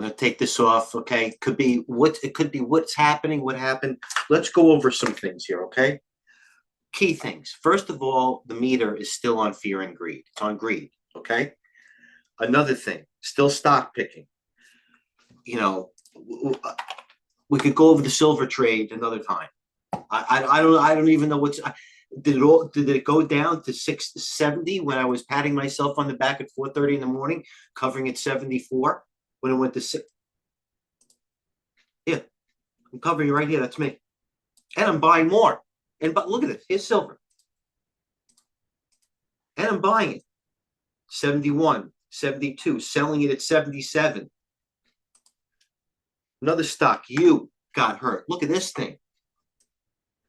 going to take this off, okay? It could be what's happening, what happened. Let's go over some things here, okay? Key things. First of all, the meter is still on fear and greed. It's on greed, okay? Another thing, still stock picking. You know, we could go over the silver trade another time. I don't even know what's did it go down to 670 when I was patting myself on the back at 4:30 in the morning, covering at 74 when it went to 6. Yeah, I'm covering it right here. That's me, and I'm buying more. But look at it. Here's silver, and I'm buying it 71, 72, selling it at 77. Another stock, you got hurt. Look at this thing.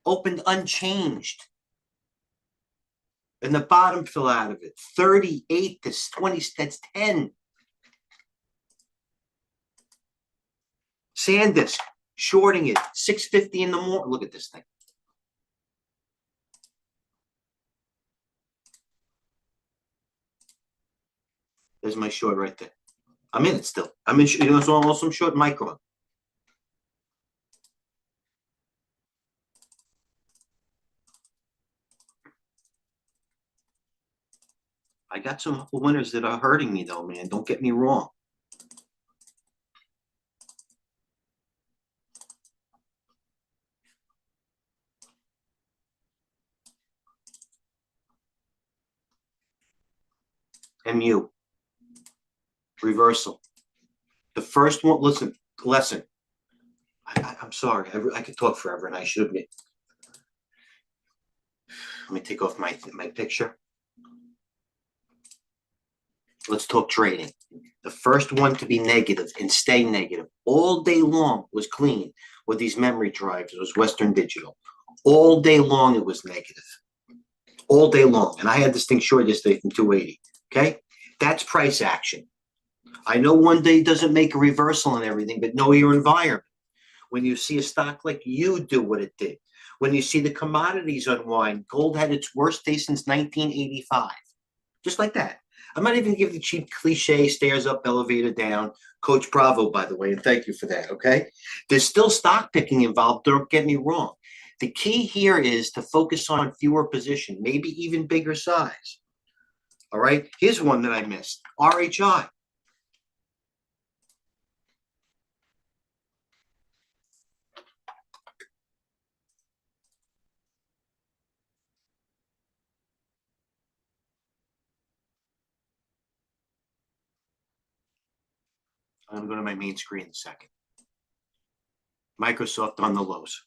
Opened unchanged. And the bottom fell out of it. 38 to 20, that's 10. SanDisk, shorting it, 650 in the morning. Look at this thing. There's my short right there. I'm in it still. I'm in, you know, so I'm short Micron. I got some winners that are hurting me though, man. Don't get me wrong. MU. Reversal. The first one, listen, lesson. I'm sorry. I could talk forever, and I should admit. Let me take off my picture. Let's talk trading. The first one to be negative and stay negative all day long was clean with these memory drives. It was Western Digital. All day long, it was negative. All day long. And I had this thing short yesterday from 280. Okay? That's price action. I know one day doesn't make a reversal and everything, but know your environment. When you see a stock like you do what it did, when you see the commodities unwind, gold had its worst day since 1985. Just like that. I'm not even going to give the cheap cliche, stairs up, elevator down. Coach Bravo, by the way, and thank you for that, okay? There's still stock picking involved, don't get me wrong. The key here is to focus on fewer position, maybe even bigger size. All right? Here's one that I missed, RHI. I'm going to go to my main screen in a second. Microsoft on the lows.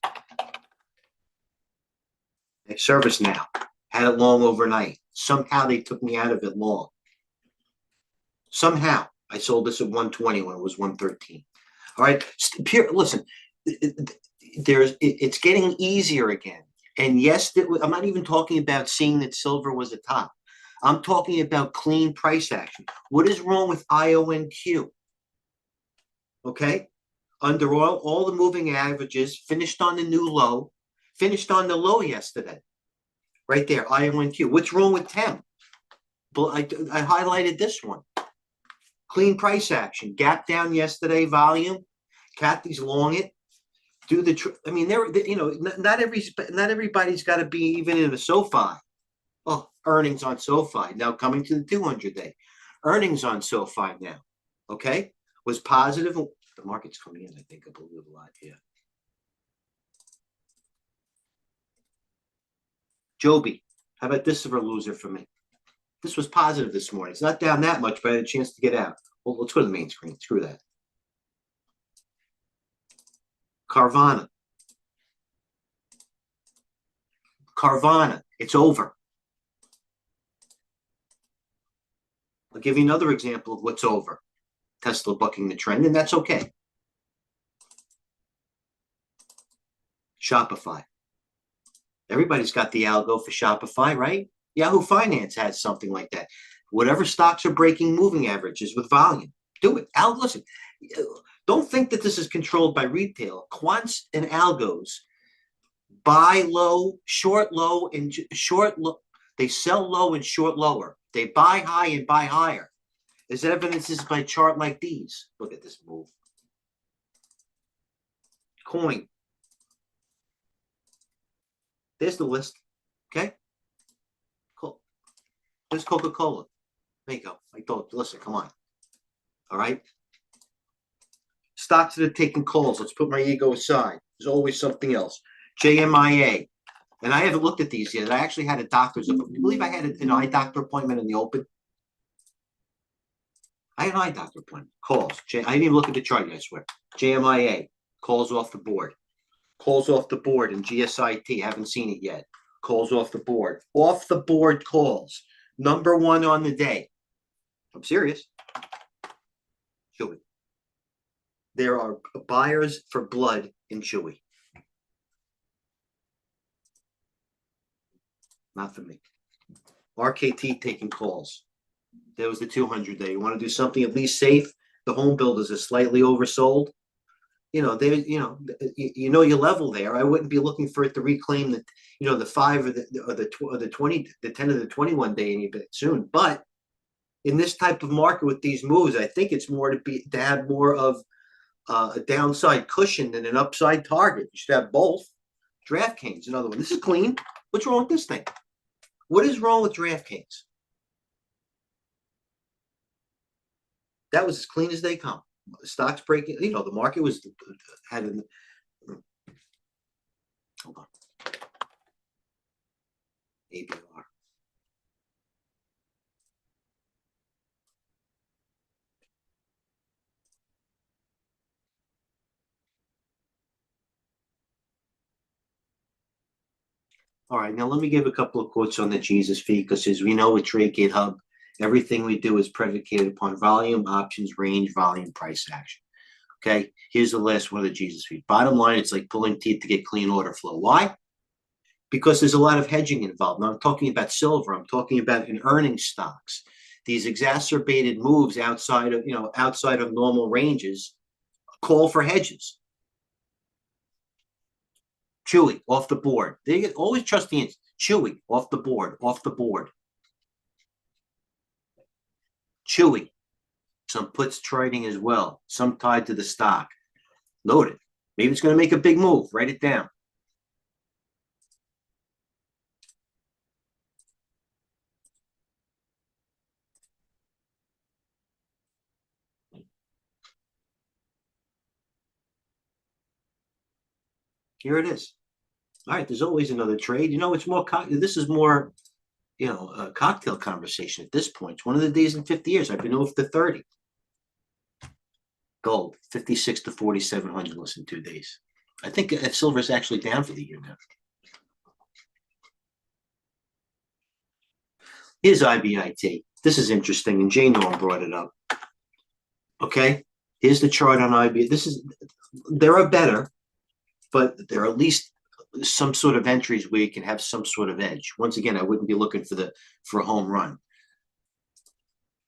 ServiceNow had it long overnight. Somehow they took me out of it long. Somehow I sold this at 120 when it was 113. All right, listen, it's getting easier again. And yes, I'm not even talking about seeing that silver was the top. I'm talking about clean price action. What is wrong with IONQ? Okay, under all the moving averages, finished on the new low, finished on the low yesterday. Right there, IONQ. What's wrong with TEM? But I highlighted this one. Clean price action. Gap down yesterday, volume. Kathy's long it. Do the, I mean, you know, not everybody's got to be even in a SoFi. Oh, earnings on SoFi. Now coming to the 200-day. Earnings on SoFi now. Okay? Was positive. The market's coming in, I think, I believe a lot here. Joby, how about this for a loser for me? This was positive this morning. It's not down that much, but I had a chance to get out. Well, let's go to the main screen. Screw that. Carvana. Carvana, it's over. I'll give you another example of what's over. Tesla bucking the trend, and that's okay. Shopify. Everybody's got the algo for Shopify, right? Yahoo Finance has something like that. Whatever stocks are breaking moving averages with volume, do it. Listen, don't think that this is controlled by retail. Quants and algos buy low, short low, and short low. They sell low and short lower. They buy high and buy higher. As evidence is by chart like these. Look at this move. Coin. There's the list. Okay. Cool. There's Coca-Cola. There you go. I thought, listen, come on. All right. Stocks that are taking calls. Let's put my ego aside. There's always something else. JMIA. And I haven't looked at these yet. I actually had a doctor's appointment. I believe I had an eye doctor appointment in the open. I had an eye doctor appointment. Calls. I didn't even look at the chart yet, I swear. JMIA. Calls off the board. Calls off the board in GSIT. Haven't seen it yet. Calls off the board. Off the board calls. Number one on the day. I'm serious. Chewy. There are buyers for blood in Chewy. Not for me. RKT taking calls. There was the 200 day. You want to do something at least safe? The home builders are slightly oversold. There, your level there. I wouldn't be looking for it to reclaim the 5 or the 20, the 10 or the 21 day any bit soon. But in this type of market with these moves, I think it's more to have more of a downside cushion than an upside target. You should have both. DraftKings, another one. This is clean. What's wrong with this thing? What is wrong with DraftKings? That was as clean as they come. The stocks breaking. The market was had an. Hold on. ABR. All right, now let me give a couple of quotes on the Jesus fee, because as we know with TradeGateHub, everything we do is predicated upon volume, options, range, volume, price action. Okay, here's the last one of the Jesus fee. Bottom line, it's like pulling teeth to get clean order flow. Why? Because there's a lot of hedging involved. Now I'm talking about silver. I'm talking about in earnings stocks. These exacerbated moves outside of normal ranges call for hedges. Chewy, off the board. They always trust the Chewy, off the board, off the board. Chewy, some puts trading as well, some tied to the stock. Loaded. Maybe it's going to make a big move. Write it down. Here it is. All right, there's always another trade. It's more. This is more, a cocktail conversation at this point. It's one of the days in 50 years. I've been over to 30. Gold, 56 to 4,700 less than 2 days. I think silver is actually down for the year now. Here's IBIT. This is interesting, and Jay Norm brought it up. Okay, here's the chart on IBIT. There are better, but there are at least some sort of entries where you can have some sort of edge. Once again, I wouldn't be looking for a home run.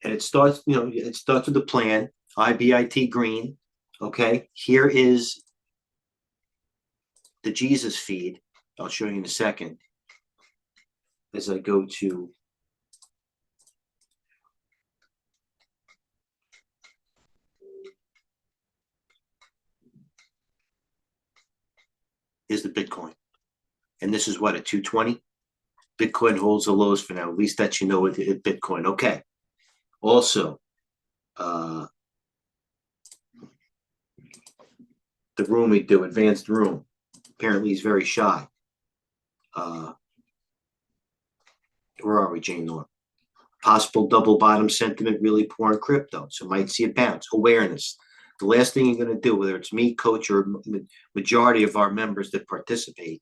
And it starts with the plan, IBIT green. Okay, here is the Jesus feed. I'll show you in a second as I go to here's the Bitcoin. And this is what, a 220? Bitcoin holds the lows for now. At least that with Bitcoin. Okay. Also, the room we do, advanced room. Apparently he's very shy. Where are we, Jane Norm? Possible double bottom sentiment really poor in crypto. So might see a bounce. Awareness. The last thing you're going to do, whether it's me, coach, or majority of our members that participate,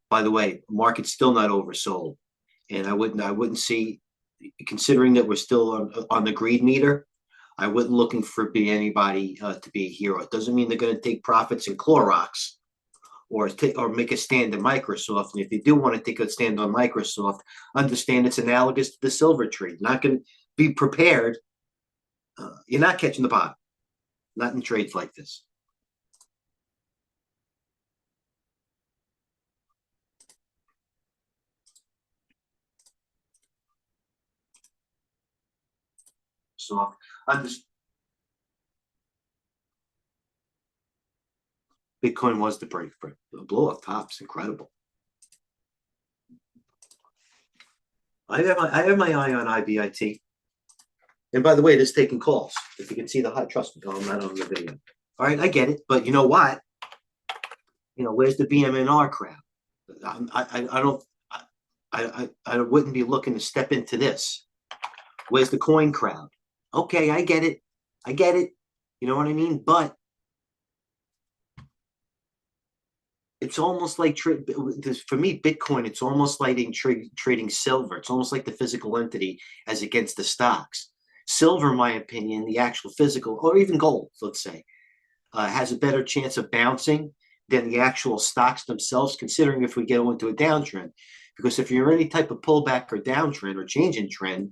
by the way, the market's still not oversold. And I wouldn't see, considering that we're still on the greed meter, I wouldn't looking for anybody to be a hero. It doesn't mean they're going to take profits in Clorox or make a stand in Microsoft. And if you do want to take a stand on Microsoft, understand it's analogous to the silver trade. Not going to be prepared. You're not catching the bottom. Not in trades like this. Soft. Bitcoin was the break for the blow off tops, incredible. I have my eye on IBIT. And by the way, it is taking calls. If you can see the high, trust me, I'm not on the video. All right, I get it, but you know what? Where's the BMNR crowd? I don't. I wouldn't be looking to step into this. Where's the coin crowd? Okay, I get it. I get it. You know what I mean? But it's almost like for me, Bitcoin. It's almost like trading silver. It's almost like the physical entity as against the stocks. Silver, in my opinion, the actual physical, or even gold, let's say, has a better chance of bouncing than the actual stocks themselves, considering if we get into a downtrend. Because if you're in any type of pullback or downtrend or change in trend,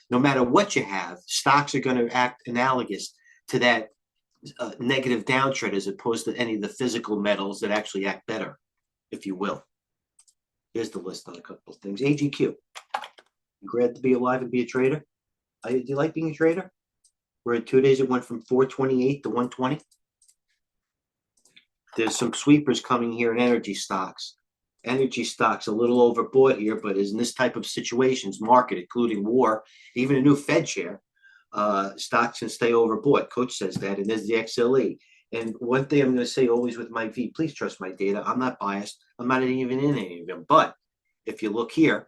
no matter what you have, stocks are going to act analogous to that negative downtrend as opposed to any of the physical metals that actually act better, if you will. Here's the list on a couple of things. AGQ. You glad to be alive and be a trader? Do you like being a trader? Where in 2 days it went from 428 to 120. There's some sweepers coming here in energy stocks. Energy stocks a little overbought here, but in this type of situations, market, including war, even a new Fed chair, stocks can stay overbought. Coach says that, and there's the XLE. And one thing I'm going to say always with my V, please trust my data. I'm not biased. I'm not even in any of them. But if you look here,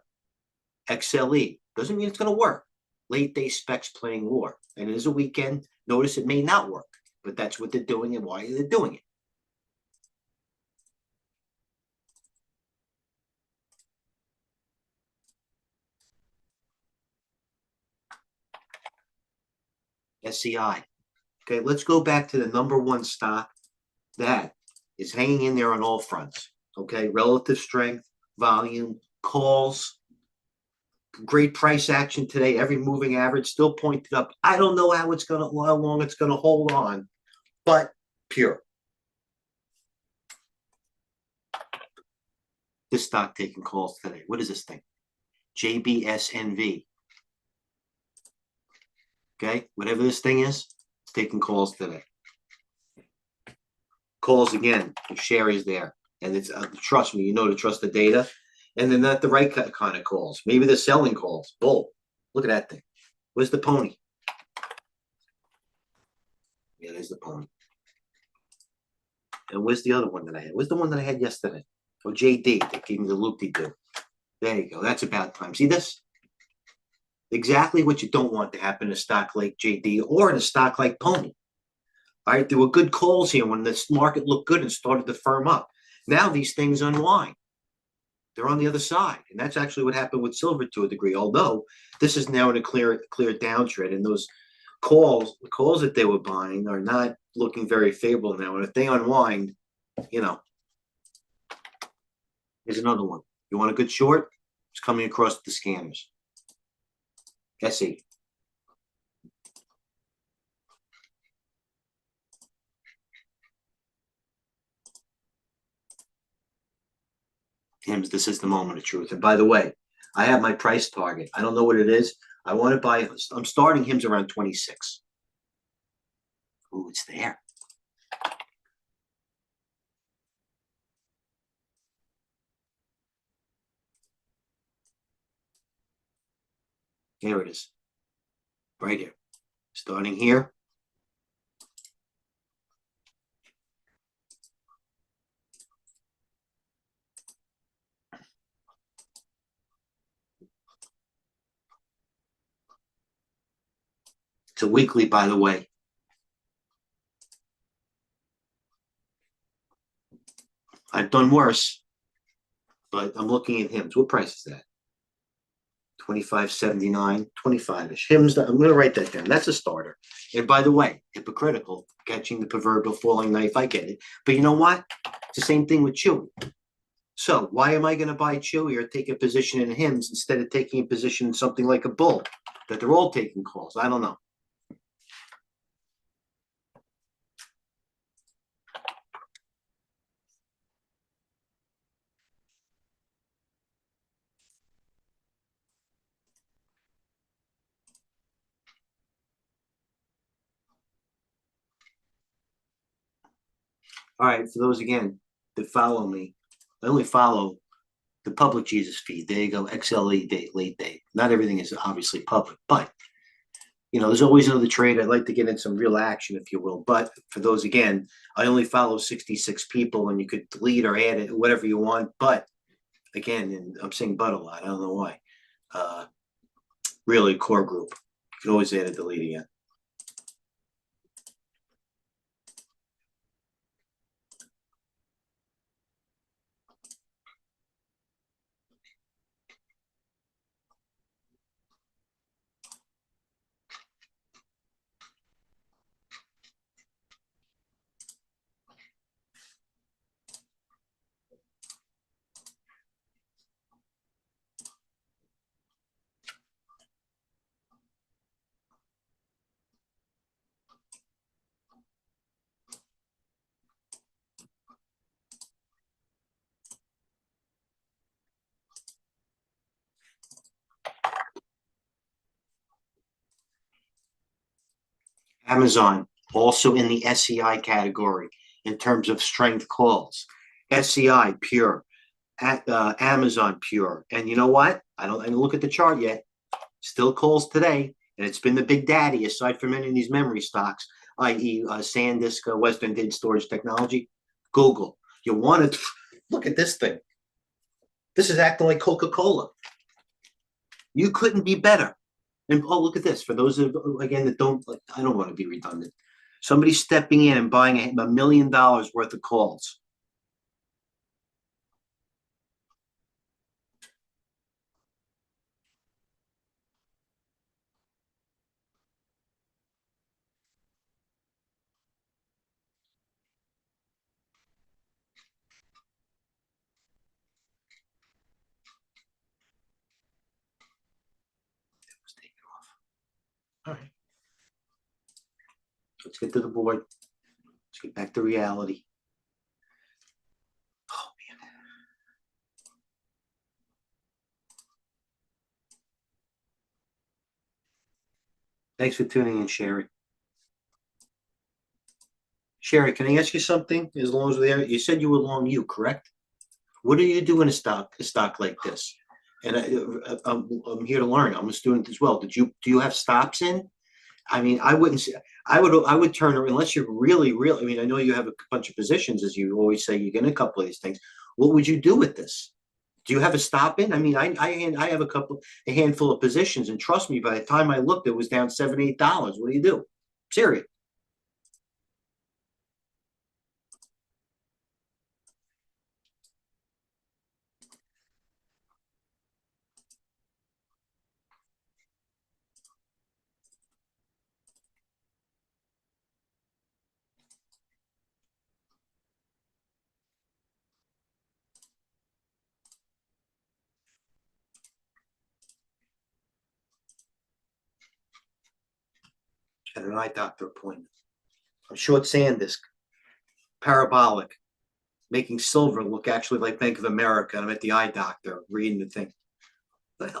XLE doesn't mean it's going to work. Late day specs playing war, and it is a weekend. Notice it may not work, but that's what they're doing and why they're doing it. SCI. Okay, let's go back to the number one stock that is hanging in there on all fronts. Okay, relative strength, volume, calls, great price action today. Every moving average still pointed up. I don't know how long it's gonna hold on, but pure. This stock taking calls today. What is this thing? JBSNV. Okay, whatever this thing is, it's taking calls today. Calls again. The share is there, and it's trust me, to trust the data, and they're not the right kind of calls. Maybe they're selling calls. Bull. Look at that thing. Where's the pony? Yeah, there's the pony. And where's the other one that I had? Where's the one that I had yesterday? Oh, JD. They gave me the loop-de-doo. There you go. That's about time. See this? Exactly what you don't want to happen in a stock like JD or in a stock like Pony. All right, there were good calls here when the market looked good and started to firm up. Now these things unwind. They're on the other side, and that's actually what happened with silver to a degree. Although this is now in a clear downtrend, and those the calls that they were buying are not looking very favorable now. And if they unwind, here's another one. You want a good short? It's coming across the scanners. SE. Hims, this is the moment of truth. And by the way, I have my price target. I don't know what it is. I want to buy. I'm starting Hims around 26. Ooh, it's there. Here it is. Right here. Starting here. It's a weekly, by the way. I've done worse, but I'm looking at Hims. What price is that? 25.79, 25-ish. Hims, I'm going to write that down. That's a starter. And by the way, hypocritical, catching the proverbial falling knife. I get it. But you know what? It's the same thing with Chewy. So why am I going to buy Chewy or take a position in Hims instead of taking a position in something like a Bull that they're all taking calls? I don't know. All right, for those again that follow me, I only follow the public Jesus feed. There you go, XLE day, late day. Not everything is obviously public, but there's always another trade. I'd like to get in some real action, if you will. But for those again, I only follow 66 people, and you could delete or add it, whatever you want. But again, and I'm saying but a lot. I don't know why. Really, core group. You can always add a delete again. Amazon, also in the SCI category in terms of strength calls. SCI pure, at Amazon pure. And you know what? I didn't look at the chart yet. Still calls today, and it's been the big daddy aside from any of these memory stocks, i.e., SanDisk, Western Data Storage Technology. Google. You want to look at this thing. This is acting like Coca-Cola. You couldn't be better. And look at this. For those of again that don't, I don't want to be redundant. Somebody stepping in and buying $1 million worth of calls. Let's take it off. All right. Let's get to the board. Let's get back to reality. Oh man. Thanks for tuning in, Sherry. Sherry, can I ask you something? As long as we're there, you said you were long you, correct? What do you do in a stock like this? And I'm here to learn. I'm a student as well. Do you have stops in? I mean, I wouldn't say I would turn unless you're really. I mean, I know you have a bunch of positions, as you always say. You get in a couple of these things. What would you do with this? Do you have a stop in? I mean, I have a handful of positions, and trust me, by the time I looked, it was down $7, $8. What do you do? Serious. At an eye doctor appointment. I'm short SanDisk, parabolic, making silver look actually like Bank of America. And I'm at the eye doctor reading the thing. That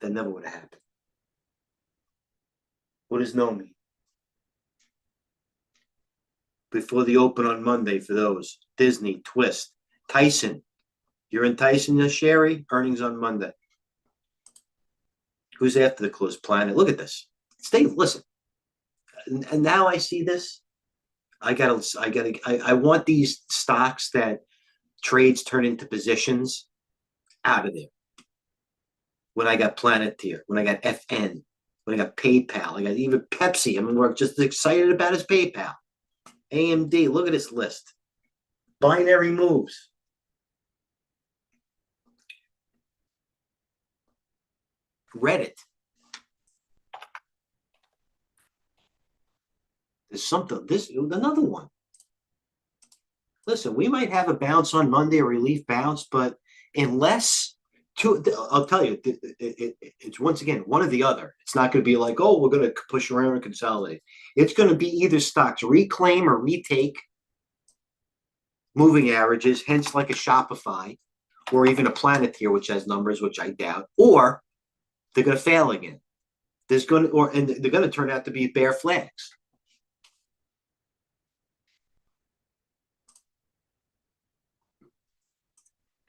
never would have happened. What does no mean? Before the open on Monday for those. Disney, Twist, Tyson. You're in Tyson, Sherry? Earnings on Monday. Who's after the close? Planet. Look at this. Listen. And now I see this. I want these stocks that trades turn into positions out of there. When I got Planeteer, when I got FN, when I got PayPal, I got even Pepsi. I mean, we're just as excited about his PayPal. AMD, look at this list. Binary moves. Reddit. There's something. Another one. Listen, we might have a bounce on Monday, a relief bounce, but unless I'll tell you, it's once again one or the other. It's not going to be like, oh, we're going to push around and consolidate. It's going to be either stocks reclaim or retake moving averages, hence like a Shopify or even a Planeteer, which has numbers, which I doubt, or they're going to fail again. And they're going to turn out to be bear flags.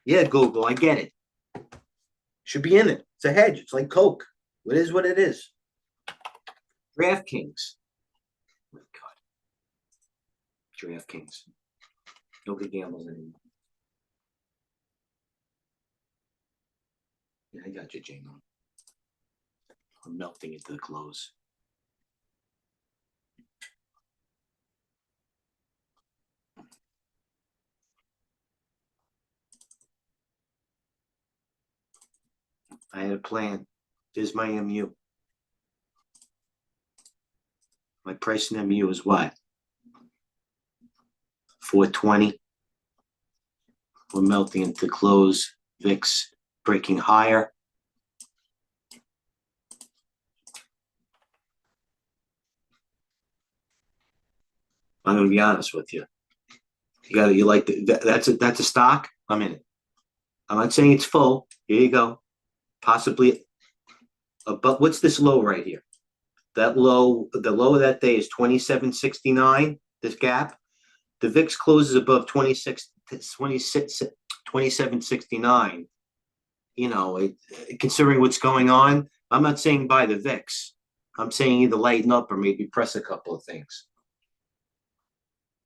Yeah, Google, I get it. Should be in it. It's a hedge. It's like Coke. It is what it is. DraftKings. Oh my God. DraftKings. Nobody gambles anymore. Yeah, I got you, J-Mo. I'm melting into the close. I had a plan. There's my MU. My price in MU is what? 420. We're melting into close. VIX breaking higher. I'm gonna be honest with you. You like that's a stock. I'm in it. I'm not saying it's full. Here you go. Possibly, but what's this low right here? That low, the low of that day is 27.69. This gap. The VIX closes above 27.69. You know, considering what's going on, I'm not saying buy the VIX. I'm saying either lighten up or maybe press a couple of things.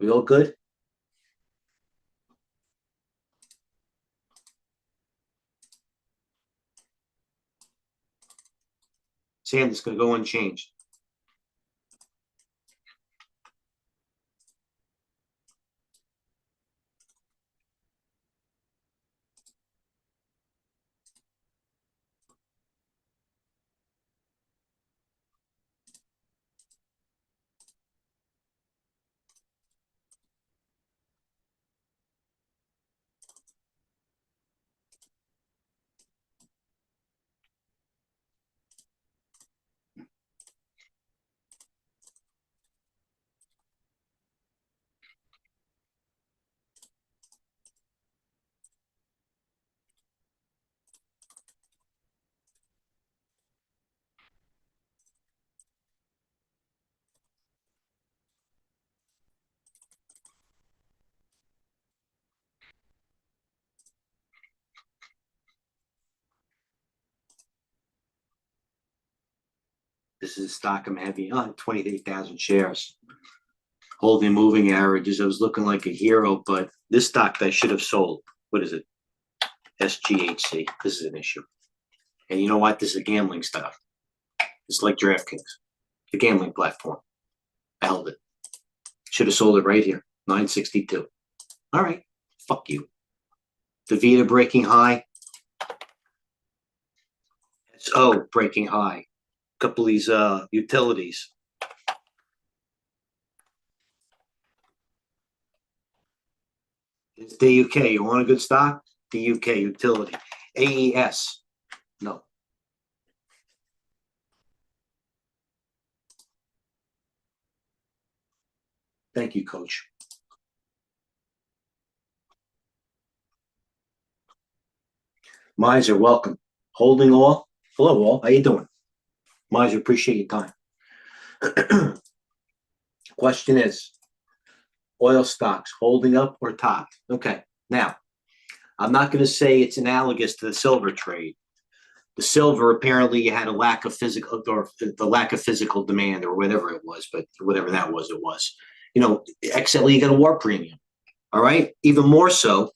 We all good? Sand is going to go unchanged. This is a stock I'm heavy on, 28,000 shares. Holding moving averages. I was looking like a hero, but this stock I should have sold. What is it? SGHC. This is an issue. And you know what? This is a gambling stock. It's like DraftKings, the gambling platform. I held it. Should have sold it right here, 962. All right. Fuck you. DaVita breaking high. XO breaking high. A couple of these utilities. It's DUK. You want a good stock? DUK utility. AES. No. Thank you, coach. Miser, welcome. Holding all. Hello, all. How you doing? Miser, appreciate your time. Question is, oil stocks holding up or top? Okay. Now, I'm not going to say it's analogous to the silver trade. The silver, apparently, you had a lack of physical or the lack of physical demand or whatever it was, but whatever that was, it was. You know, XLE got a war premium. All right. Even more so,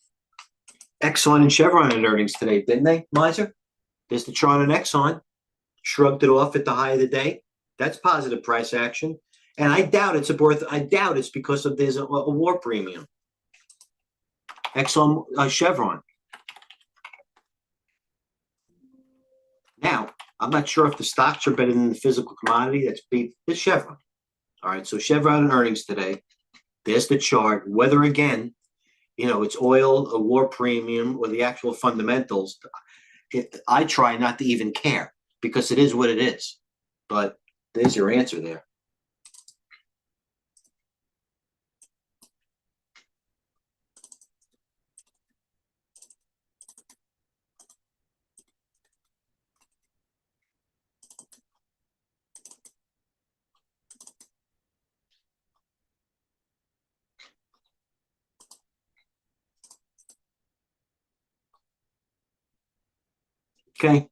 Exxon and Chevron had earnings today, didn't they, Miser? There's the chart on Exxon. Shrugged it off at the high of the day. That's positive price action. And I doubt it's because of there's a war premium. Exxon, Chevron. Now, I'm not sure if the stocks are better than the physical commodity. It's Chevron. All right, so Chevron and earnings today. There's the chart. Whether again, you know, it's oil, a war premium, or the actual fundamentals. I try not to even care because it is what it is. But there's your answer there. Okay.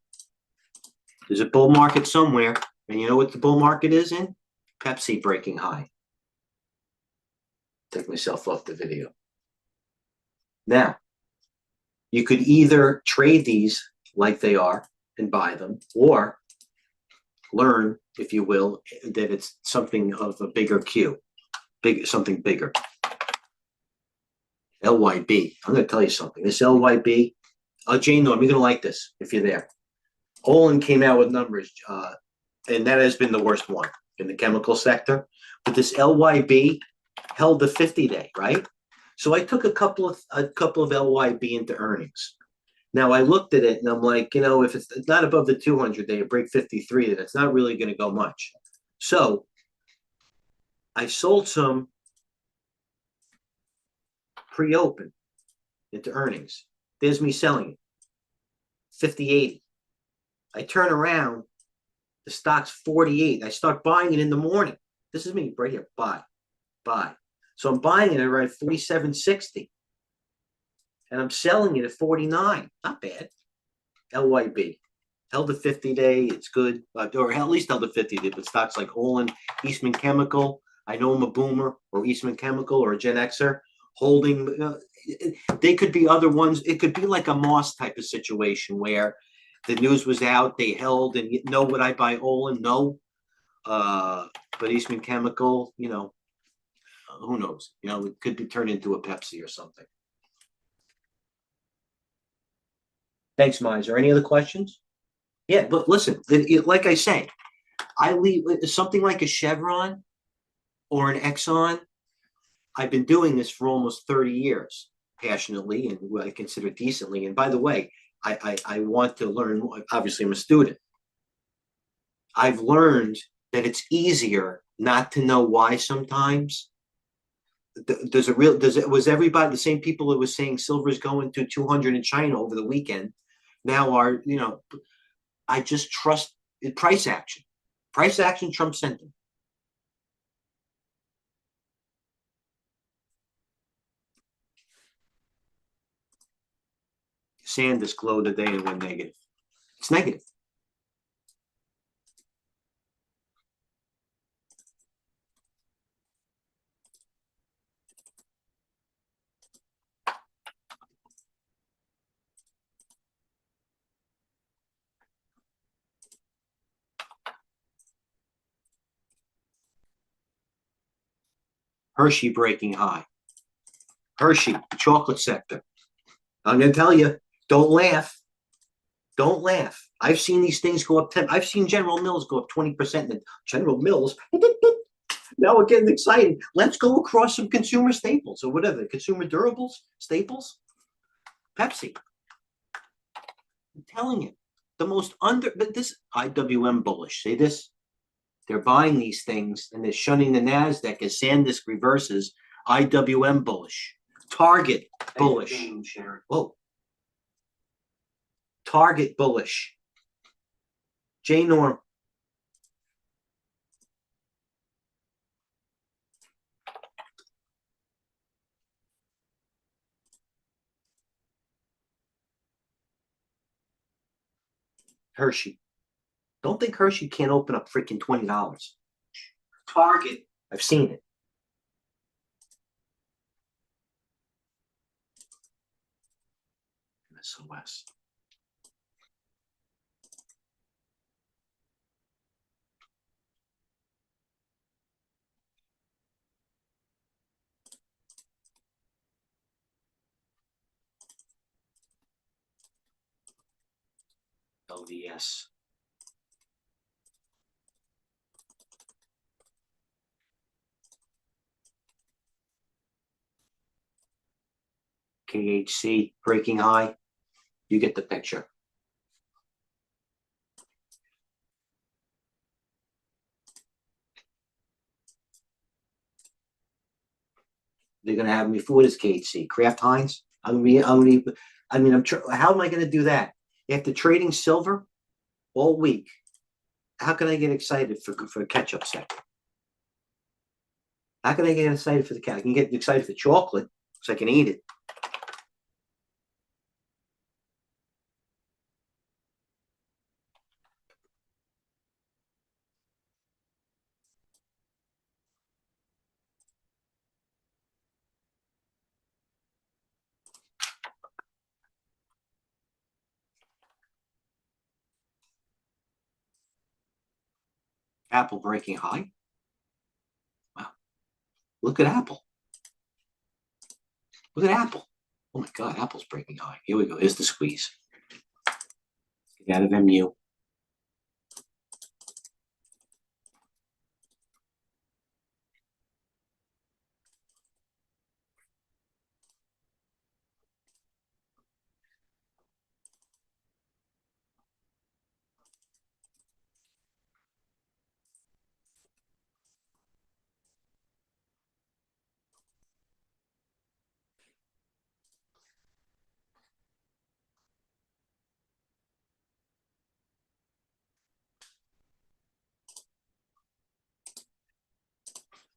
There's a bull market somewhere. And you know what the bull market is in? Pepsi breaking high. Take myself off the video. Now, you could either trade these like they are and buy them, or learn, if you will, that it's something of a bigger Q, something bigger. LYB. I'm going to tell you something. This LYB, Jane, you're going to like this if you're there. Olin came out with numbers, and that has been the worst one in the chemical sector. But this LYB held the 50-day, right? So I took a couple of LYB into earnings. Now I looked at it and I'm like, if it's not above the 200-day, break 53, then it's not really going to go much. So I sold some pre-open into earnings. There's me selling it. 50.80. I turn around, the stock's 48. I start buying it in the morning. This is me right here. Buy. So I'm buying it around 47.60. And I'm selling it at 49. Not bad. LYB. Held the 50-day. It's good. Or at least held the 50-day. But stocks like Olin, Eastman Chemical. I know I'm a boomer, or Eastman Chemical, or a Gen Xer. Holding. They could be other ones. It could be like a Moss type of situation where the news was out. They held. And would I buy Olin? No. But Eastman Chemical, who knows? It could be turned into a Pepsi or something. Thanks, Miser. Any other questions? Yeah, but listen, like I say, I leave something like a Chevron or an Exxon. I've been doing this for almost 30 years, passionately, and what I consider decently. And by the way, I want to learn. Obviously, I'm a student. I've learned that it's easier not to know why sometimes. Was everybody the same people that was saying silver is going to 200 in China over the weekend now are, I just trust price action. Price action trumps sentiment. SanDisk low today and went negative. It's negative. Hershey breaking high. Hershey, the chocolate sector. I'm going to tell you, don't laugh. Don't laugh. I've seen these things go up 10. I've seen General Mills go up 20%. And General Mills, now we're getting excited. Let's go across some consumer staples or whatever, consumer durables, staples. Pepsi. I'm telling you, the most but this IWM bullish. Say this. They're buying these things and they're shunning the NASDAQ as SanDisk reverses. IWM bullish. Target bullish. Whoa. Target bullish. J Norm. Hershey. Don't think Hershey can't open up freaking $20. Target. I've seen it. SOS. LDS. KHC breaking high. You get the picture. They're going to have me for what is KHC? Kraft Heinz? How am I going to do that? After trading silver all week, how can I get excited for a ketchup sector? How can I get excited for the cat? I can get excited for chocolate so I can eat it. Apple breaking high. Wow. Look at Apple. Look at Apple. Oh my God, Apple's breaking high. Here we go. Here's the squeeze. Get out of MU.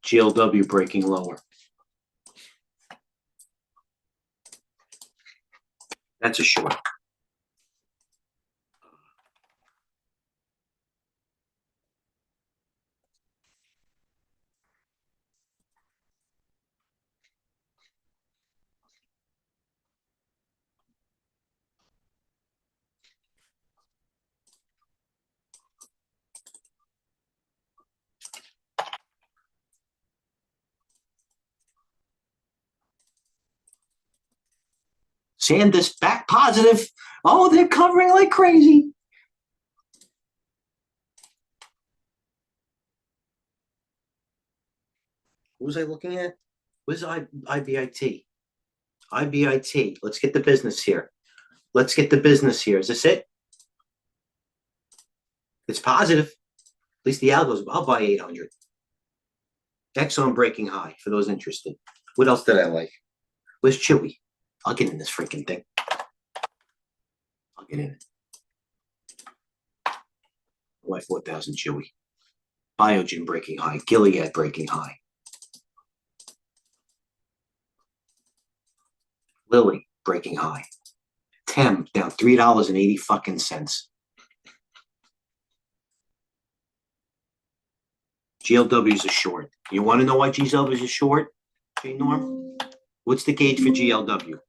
GLW breaking lower. That's a short. Sandus back positive. Oh, they're covering like crazy. What was I looking at? What is IBIT? IBIT. Let's get the business here. Let's get the business here. Is this it? It's positive. At least the algo's. I'll buy 800. Exxon breaking high for those interested. What else did I like? Where's Chewy? I'll get in this freaking thing. I'll get in it. Why 4,000 Chewy? Biogen breaking high. Gilead breaking high. Lilly breaking high. Tem down $3.80 fucking cents. GLW is a short. You want to know why GLW is a short? J Norm? What's the gauge for GLW?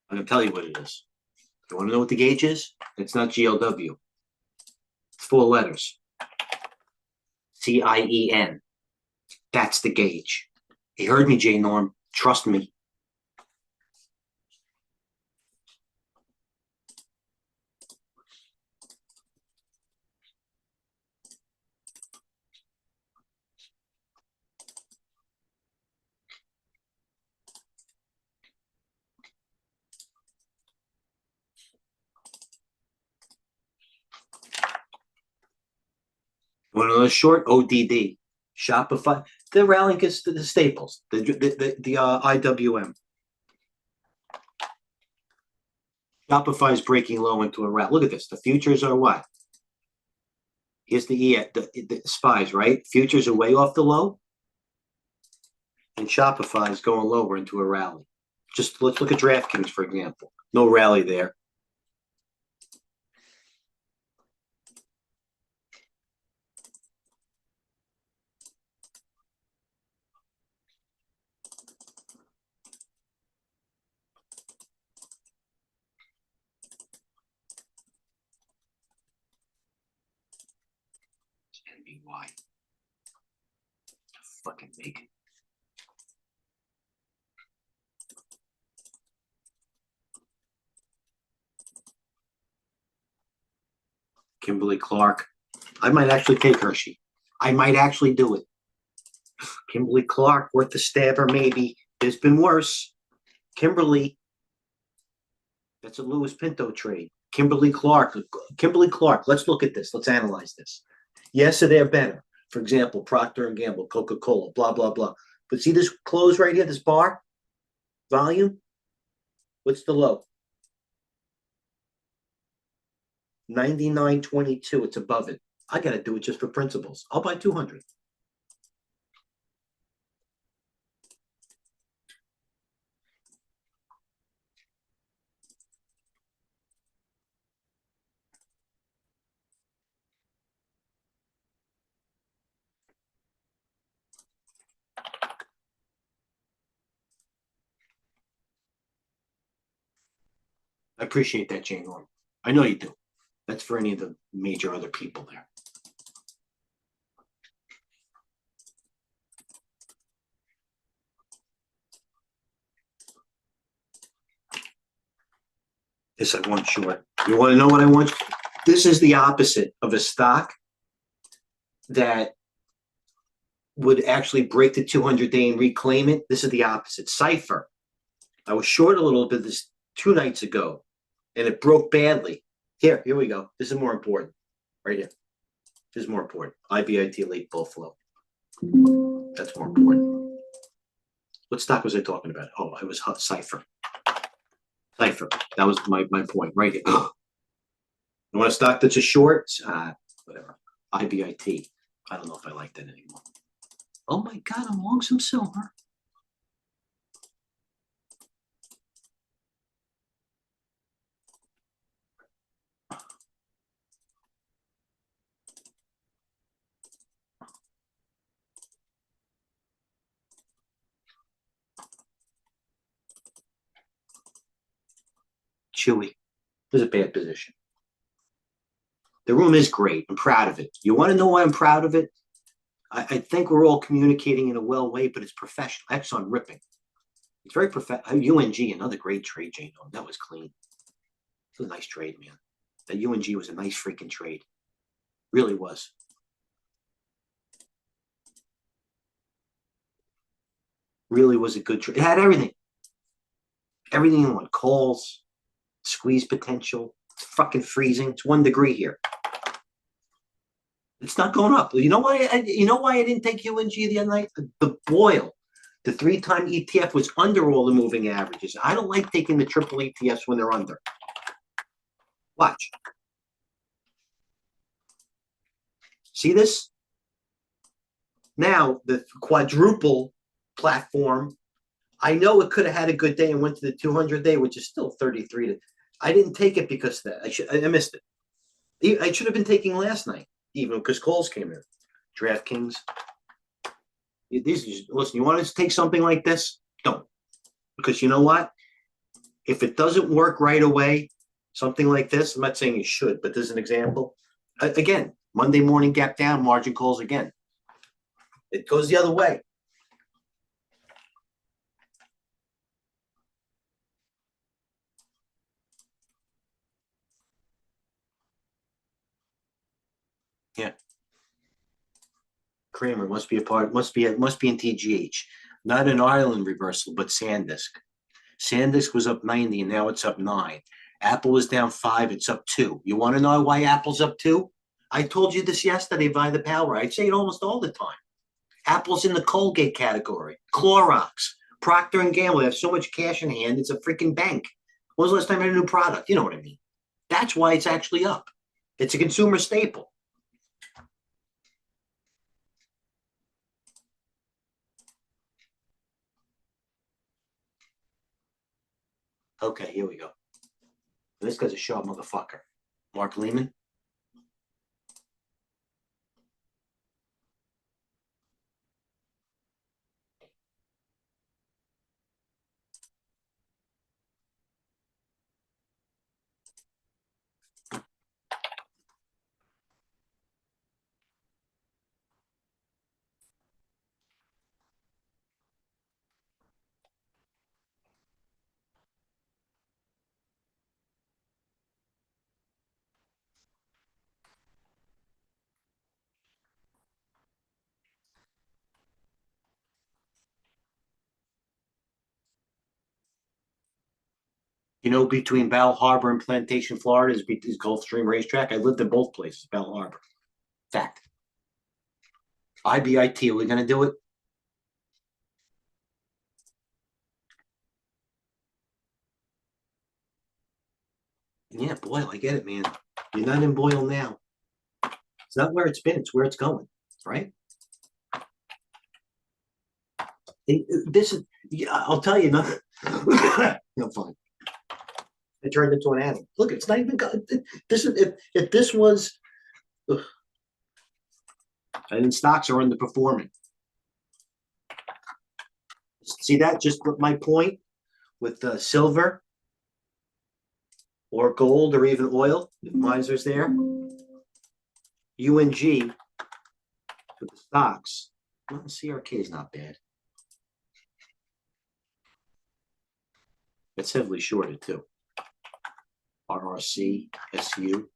I'm going to tell you what it is. You want to know what the gauge is? It's not GLW. It's 4 letters. CIEN. That's the gauge. You heard me, J Norm. Trust me. One of those short ODD. Shopify. The rallying is the staples. The IWM. Shopify is breaking low into a rally. Look at this. The futures are what? Here's the spies, right? Futures are way off the low. And Shopify is going lower into a rally. Just let's look at DraftKings, for example. No rally there. NBY. Fucking make it. Kimberly Clark. I might actually take Hershey. I might actually do it. Kimberly Clark, worth the stabber, maybe. There's been worse. Kimberly. That's a Louis Pinto trade. Kimberly Clark. Let's look at this. Let's analyze this. Yes, so they're better. For example, Procter and Gamble, Coca-Cola, blah, blah, blah. But see this close right here, this bar? Volume? What's the low? 99.22. It's above it. I got to do it just for principles. I'll buy 200. I appreciate that, Jane Norm. I know you do. That's for any of the major other people there. This I want short. You want to know what I want? This is the opposite of a stock that would actually break the 200-day and reclaim it. This is the opposite. Cypher. I was short a little bit this 2 nights ago, and it broke badly. Here we go. This is more important. Right here. This is more important. IBIT late bull flow. That's more important. What stock was I talking about? Oh, I was Cypher. Cypher. That was my point right here. You want a stock that's a short? Whatever. IBIT. I don't know if I like that anymore. Oh my God, I'm long some silver. Chewy. This is a bad position. The room is great. I'm proud of it. You want to know why I'm proud of it? I think we're all communicating in a well way, but it's professional. Actually, I'm ripping. It's very professional. UNG, another great trade, Jane. Oh, that was clean. It was a nice trade, man. That UNG was a nice freaking trade. Really was. Really was a good trade. It had everything. Everything you want. Calls, squeeze potential. It's fucking freezing. It's 1 degree here. It's not going up. You know why? You know why I didn't take UNG the other night? The boil, the 3-time ETF was under all the moving averages. I don't like taking the triple ETFs when they're under. Watch. See this? Now the quadruple platform. I know it could have had a good day and went to the 200-day, which is still 33. I didn't take it because of that. I missed it. I should have been taking last night. Even because calls came in. DraftKings. Listen, you want to take something like this? Don't. Because you know what? If it doesn't work right away, something like this, I'm not saying you should, but there's an example. Again, Monday morning gap down, margin calls again. It goes the other way. Yeah. Kramer must be in TGH. Not an Ireland reversal, but SanDisk. SanDisk was up 90 and now it's up 9. Apple was down 5, it's up 2. You want to know why Apple's up 2? I told you this yesterday by the power. I say it almost all the time. Apple's in the Colgate category. Clorox, Procter & Gamble. They have so much cash in hand, it's a freaking bank. When was the last time I had a new product? You know what I mean? That's why it's actually up. It's a consumer staple. Okay, here we go. This guy's a sharp motherfucker. Mark Lehman. You know, between Bal Harbor and Plantation, Florida is Gulfstream Racetrack. I lived in both places, Bal Harbor. Fact. IBIT, are we going to do it? Yeah, Boyle, I get it, man. You're not in Boyle now. It's not where it's been. It's where it's going, right? This is, I'll tell you, no, no fun. It turned into an animal. Look, it's not even. This is if this was, and stocks are underperforming. See that? Just with my point with silver. or gold or even oil, if miser's there. UNG for the stocks. Well, CRK is not bad. It's heavily shorted too. RRC, SU.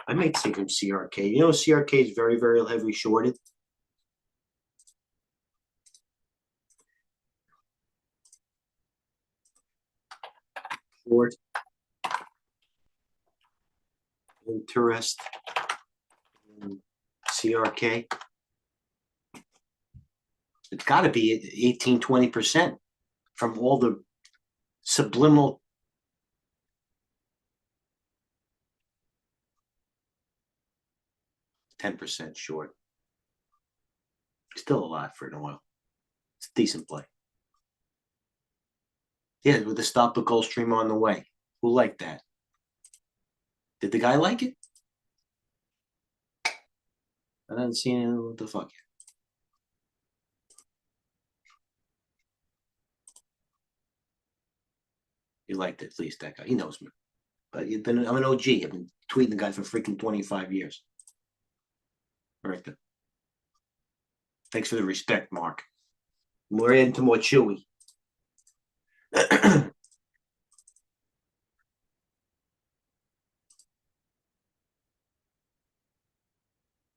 I might take him CRK. You know, CRK is very, very heavily shorted. Short. Interest. CRK. It's got to be 18, 20% from all the subliminal. %10 short. Still a lot for an oil. It's a decent play. Yeah, with the stop the Gulf Stream on the way. Who liked that? Did the guy like it? I didn't see any. What the fuck? He liked it, at least that guy. He knows me. But I'm an OG. I've been tweeting the guy for freaking 25 years. All right, then. Thanks for the respect, Mark. We're into more chewy.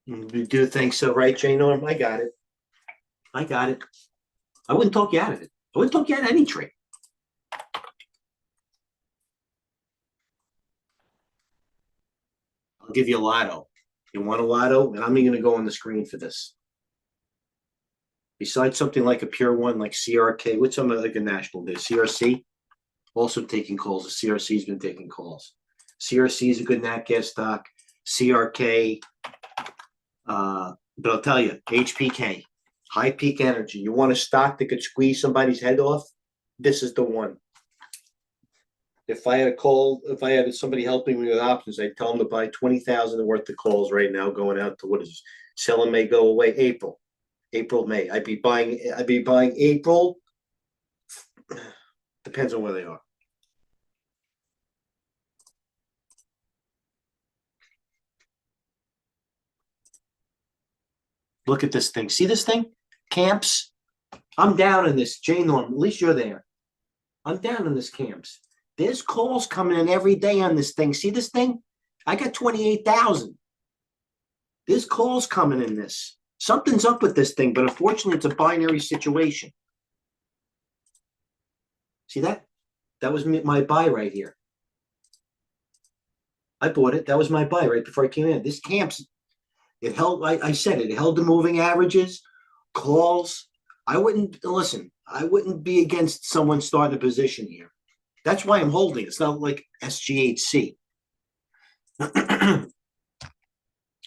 You do think so, right, Jay Norm? I got it. I got it. I wouldn't talk you out of it. I wouldn't talk you out of any trade. I'll give you a lotto. You want a lotto? And I'm going to go on the screen for this. Besides something like a pure one, like CRK, what's some like a national bid? CRC also taking calls. The CRC's been taking calls. CRC is a good nat gas stock. CRK, but I'll tell you, HPK, high peak energy. You want a stock that could squeeze somebody's head off? This is the one. If I had somebody helping me with options, I'd tell them to buy 20,000 worth of calls right now, going out to what is selling may go away April, May. I'd be buying April. Depends on where they are. Look at this thing. See this thing? Camps. I'm down in this. Jay Norm, at least you're there. I'm down in this camps. There's calls coming in every day on this thing. See this thing? I got 28,000. There's calls coming in this. Something's up with this thing, but unfortunately, it's a binary situation. See that? That was my buy right here. I bought it. That was my buy right before I came in. This camps, it held, I said it held the moving averages, calls. I wouldn't be against someone starting a position here. That's why I'm holding. It's not like SGHC. I'm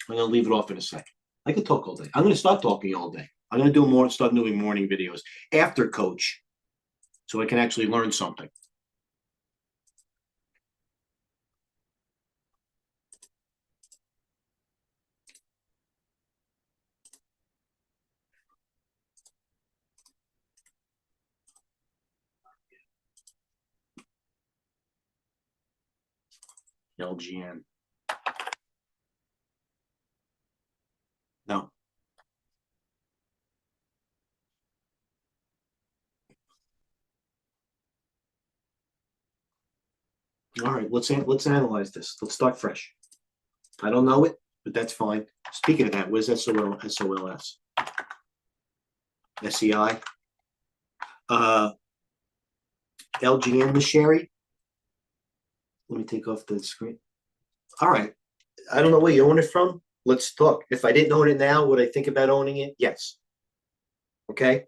going to leave it off in a second. I could talk all day. I'm going to start talking all day. I'm going to start doing morning videos after coach so I can actually learn something. LGN. No. All right, let's analyze this. Let's start fresh. I don't know it, but that's fine. Speaking of that, where's SOLS? SEI? LGN, Miss Sherry? Let me take off the screen. All right. I don't know where you own it from. Let's talk. If I didn't own it now, would I think about owning it? Yes. Okay.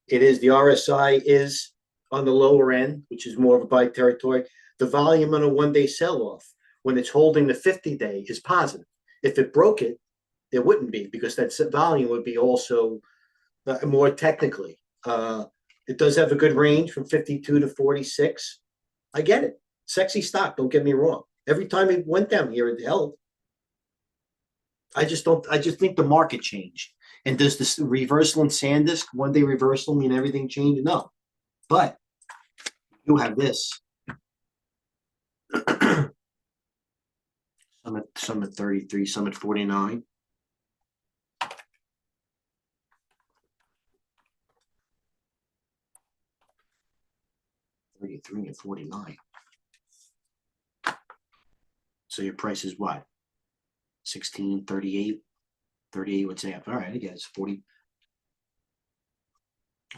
It is, the RSI is on the lower end, which is more of a buy territory. The volume on a one-day sell-off, when it's holding the 50-day, is positive. If it broke it, it wouldn't be, because that volume would be also more technically. It does have a good range from 52 to 46. I get it. Sexy stock, don't get me wrong. Every time it went down here, it held. I just think the market changed. And does this reversal in Sandisk, one-day reversal, mean everything changed? No. But you have this. Some at 33, some at 49. 33 and 49. So your price is what? 16, 38, 38, what's that? All right, I guess 40.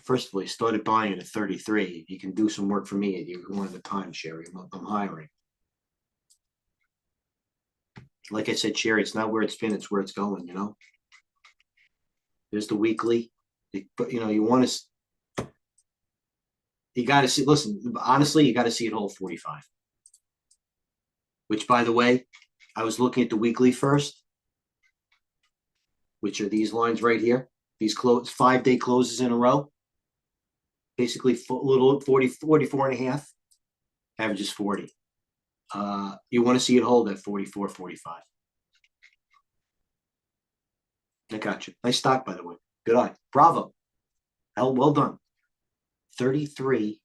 First of all, you started buying it at 33. You can do some work for me at one at a time, Sherry. I'm hiring. Like I said, Sherry, it's not where it's been, it's where it's going, you know? There's the weekly. But you want to, you got to see, listen, honestly, you got to see it hold 45. Which, by the way, I was looking at the weekly first, which are these lines right here. These 5-day closes in a row. Basically, little 40, 44 and a half. Average is 40. You want to see it hold at 44, 45. I got you. Nice stock, by the way. Good eye. Bravo. Well done. 33.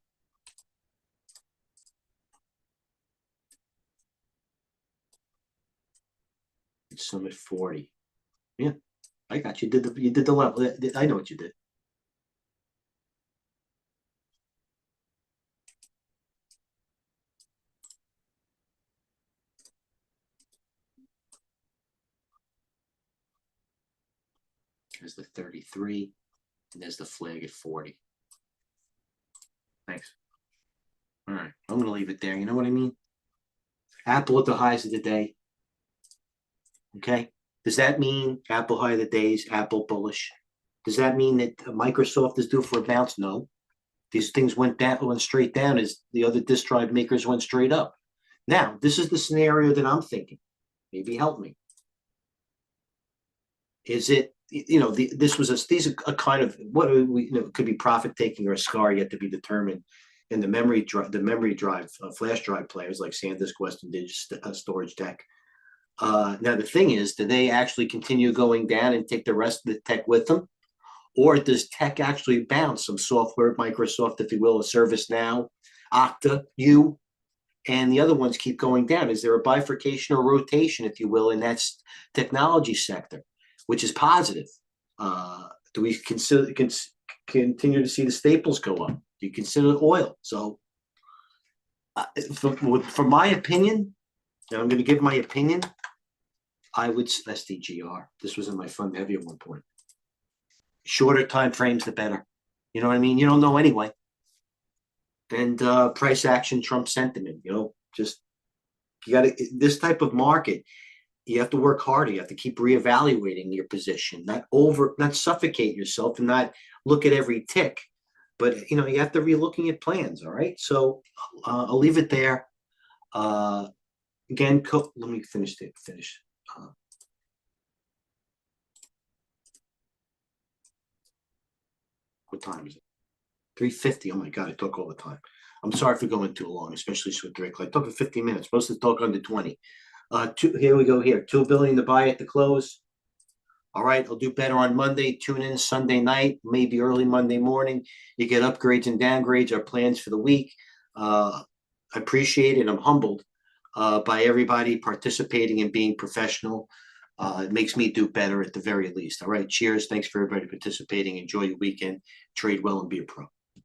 Some at 40. Yeah, I got you. You did the level. I know what you did. There's the 33, and there's the flag at 40. Thanks. All right, I'm gonna leave it there. You know what I mean? Apple at the highs of the day. Okay. Does that mean Apple high of the days, Apple bullish? Does that mean that Microsoft is due for a bounce? No. These things went straight down as the other disk drive makers went straight up. Now, this is the scenario that I'm thinking. Maybe help me. Is it, these are a kind of what we, it could be profit taking or a scar yet to be determined. In the memory drive, flash drive players like SanDisk, Western Digital, Storage Tech. Now the thing is, do they actually continue going down and take the rest of the tech with them, or does tech actually bounce? Some software, Microsoft, if you will, a ServiceNow, Okta, and the other ones keep going down. Is there a bifurcation or rotation, if you will, in that technology sector, which is positive? Do we continue to see the staples go up? Do you consider oil? So, for my opinion, and I'm going to give my opinion, I would SDGR. This was in my fund heavy at one point. Shorter time frames, the better. You know what I mean? You don't know anyway. And price action trumps sentiment. Just you got to this type of market. You have to work harder. You have to keep reevaluating your position, not suffocate yourself, and not look at every tick. But you have to be looking at plans. All right. So I'll leave it there. Again, let me finish. What time is it? 3:50. Oh my God, I talk all the time. I'm sorry for going too long, especially with Drake. I talk for 50 minutes. Supposed to talk under 20. Here we go. Here, $2 billion to buy at the close. All right, I'll do better on Monday. Tune in Sunday night, maybe early Monday morning. You get upgrades and downgrades. Our plans for the week. I appreciate it. I'm humbled by everybody participating and being professional. It makes me do better at the very least. All right, cheers. Thanks for everybody participating. Enjoy your weekend. Trade well and be a pro.